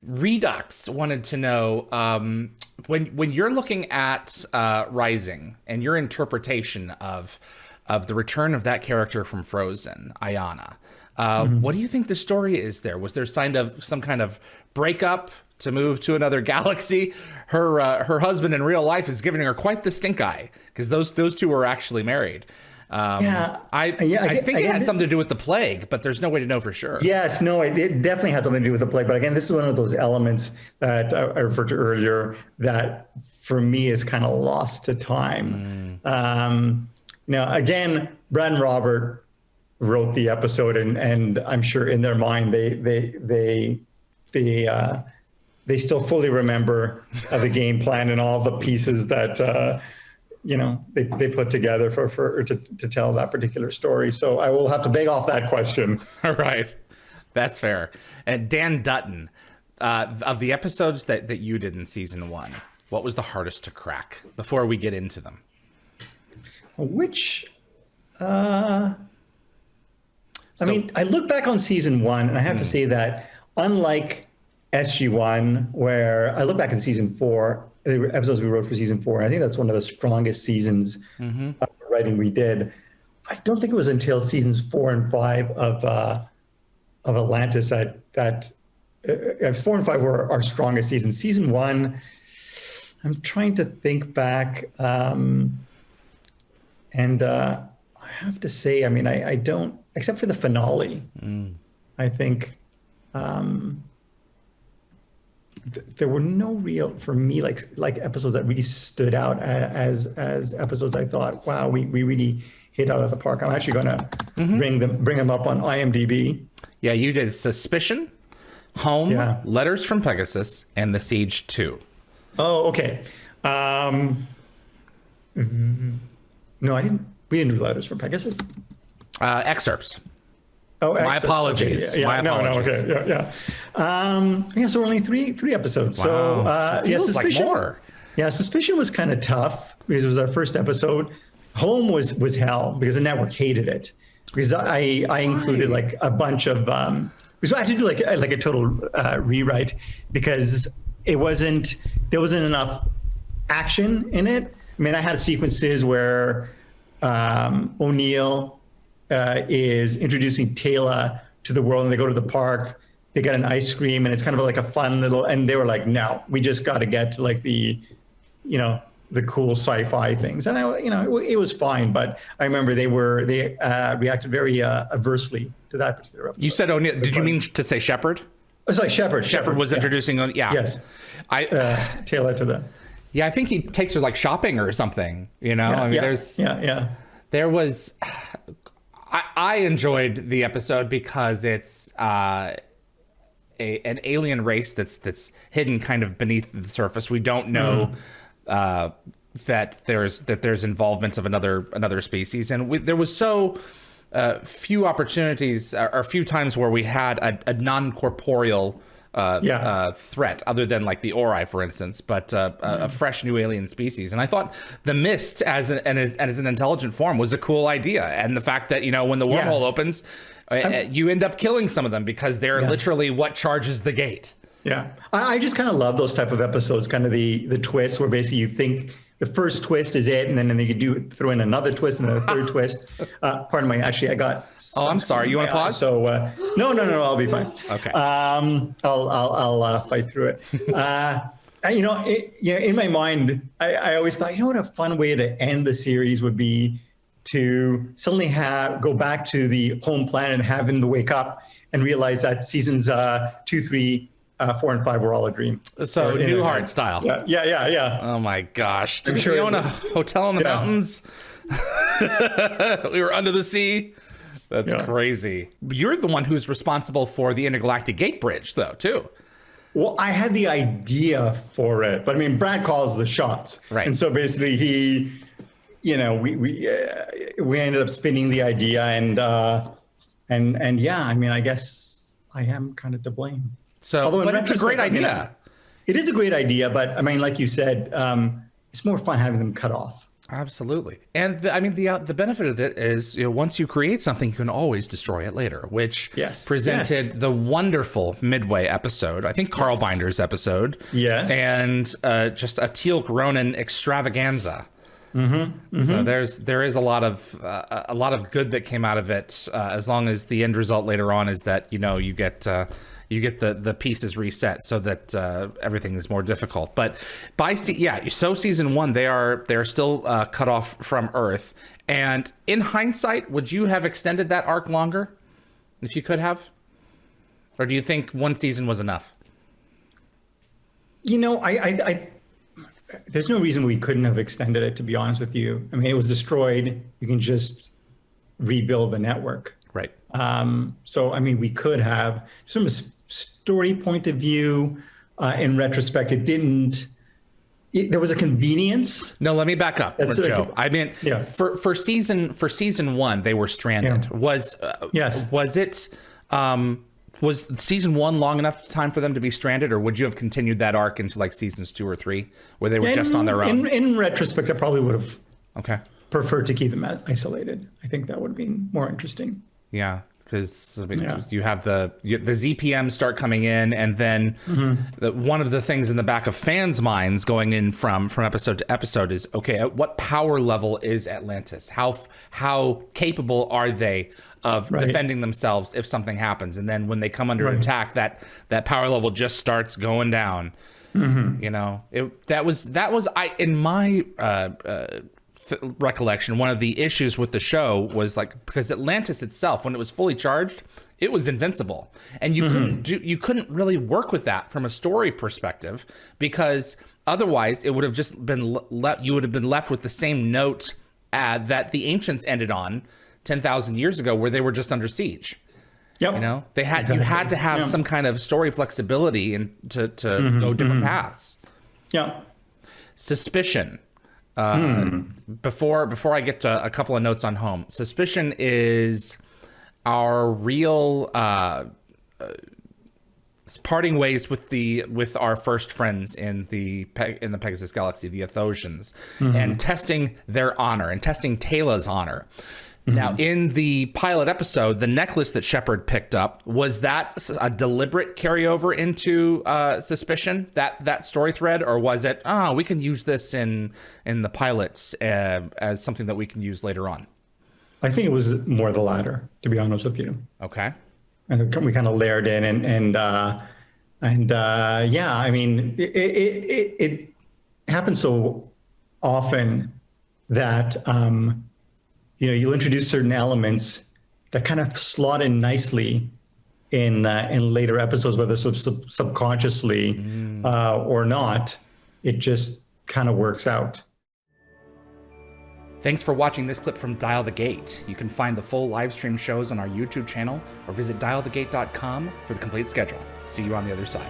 Redux wanted to know, when you're looking at Rising and your interpretation of the return of that character from Frozen, Ayana, what do you think the story is there? Was there some kind of breakup to move to another galaxy? Her husband in real life is giving her quite the stink eye, because those two were actually married. I think it had something to do with the plague, but there's no way to know for sure. Yes, no, it definitely had something to do with the plague. But again, this is one of those elements that I referred to earlier that for me is kind of lost to time. Now, again, Brad and Robert wrote the episode, and I'm sure in their mind they still fully remember the game plan and all the pieces that they put together to tell that particular story. So I will have to beg off that question. All right, that's fair. And Dan Dutton, of the episodes that you did in season 1, what was the hardest to crack before we get into them? I mean, I look back on season 1, and I have to say that unlike SG1, where I look back at season 4, the episodes we wrote for season 4, and I think that's one of the strongest seasons of writing we did. I don't think it was until seasons 4 and 5 of Atlantis that 4 and 5 were our strongest seasons. Season 1, I'm trying to think back, and I have to say, I mean, I don't, except for the finale. I think there were no real, for me, like episodes that really stood out as episodes I thought, wow, we really hit out of the park. I'm actually going to bring them up on IMDb. Yeah, you did Suspicion, Home, Letters from Pegasus, and The Siege 2. Oh, okay. No, I didn't. We didn't do Letters from Pegasus. Excerpts. Oh, my apologies. Okay, My apologies. So only three episodes. Wow. So Suspicion. Like more. Yeah, Suspicion was kind of tough because it was our first episode. Home was hell because the network hated it, because I included like a bunch of because I had to do like a total rewrite, because there wasn't enough action in it. I mean, I had sequences where O'Neill is introducing Taylor to the world, and they go to the park, they get an ice cream, and it's kind of like a fun little, and they were like, no, we just got to get to like the cool sci-fi things. And it was fine, but I remember they reacted very adversely to that particular episode. You said O'Neill, did you mean to say Shepard? Oh, sorry, Shepard. Shepard was introducing, Yes. Taylor to the. Yeah, I think he takes her like shopping or something, there was, I enjoyed the episode because it's an alien race that's hidden kind of beneath the surface. We don't know that there's involvement of another species, and there was so few opportunities or few times where we had a non-corporeal threat, other than like the Ori, for instance, but a fresh new alien species. And I thought the Mist as an intelligent form was a cool idea, and the fact that when the wormhole opens, you end up killing some of them because they're literally what charges the gate. Yeah, I just kind of love those type of episodes, kind of the twist where basically you think the first twist is it, and then they could throw in another twist and a third twist. Pardon me, actually, I got. Oh, I'm sorry. You want to pause? So no, I'll be fine. Okay. I'll fight through it. In my mind, I always thought, what a fun way to end the series would be to suddenly go back to the home planet and have him to wake up and realize that seasons 2, 3, 4, and 5 were all a dream. So Newhart style. Yeah. Oh my gosh! Did we own a hotel in the mountains? We were under the sea. That's crazy. You're the one who's responsible for the intergalactic gate bridge, though, too. Well, I had the idea for it, but I mean, Brad calls the shots, right? And so basically, he, we ended up spinning the idea, and yeah, I mean, I guess I am kind of to blame. So, but it's a great idea. It is a great idea, but I mean, like you said, it's more fun having them cut off. Absolutely. And the benefit of it is, once you create something, you can always destroy it later, which presented the wonderful Midway episode, I think Carl Binder's episode. Yes. And just a Teal'c Ronan extravaganza. So there is a lot of good that came out of it, as long as the end result later on is that, you get the pieces reset so that everything is more difficult. But season 1, they're still cut off from Earth. And in hindsight, would you have extended that arc longer if you could have? Or do you think one season was enough? I there's no reason we couldn't have extended it, to be honest with you. I mean, it was destroyed. You can just rebuild the network. Right. So, I mean, we could have, from a story point of view, in retrospect, there was a convenience. No, let me back up, Joe. I mean, for season 1, they were stranded. Yeah. Was season 1 long enough time for them to be stranded, or would you have continued that arc into like seasons 2 or 3, where they were just on their own? In retrospect, I probably would have preferred to keep them isolated. I think that would have been more interesting. Yeah, because you have the ZPM start coming in, and then one of the things in the back of fans' minds going in from episode to episode is, okay, at what power level is Atlantis? How capable are they of defending themselves if something happens? And then when they come under attack, that power level just starts going down. That was in my recollection, one of the issues with the show was because Atlantis itself, when it was fully charged, it was invincible, and you couldn't really work with that from a story perspective, because otherwise it would have just been you would have been left with the same note that the ancients ended on 10,000 years ago, where they were just under siege. Yep. You had to have some kind of story flexibility and to go different paths. Yeah. Suspicion. Before I get to a couple of notes on home, Suspicion is our real parting ways with our first friends in the Pegasus Galaxy, the Athosians, and testing their honor and testing Taylor's honor. Now, in the pilot episode, the necklace that Shepard picked up, was that a deliberate carryover into Suspicion, that story thread, or was it, we can use this in the pilot as something that we can use later on? I think it was more the latter, to be honest with you. Okay. And we kind of layered in, and I mean, it happens so often that you'll introduce certain elements that kind of slot in nicely in later episodes, whether subconsciously or not. It just kind of works out. Thanks for watching this clip from Dial the Gate. You can find the full live stream shows on our YouTube channel, or visit dialthegate.com for the complete schedule. See you on the other side.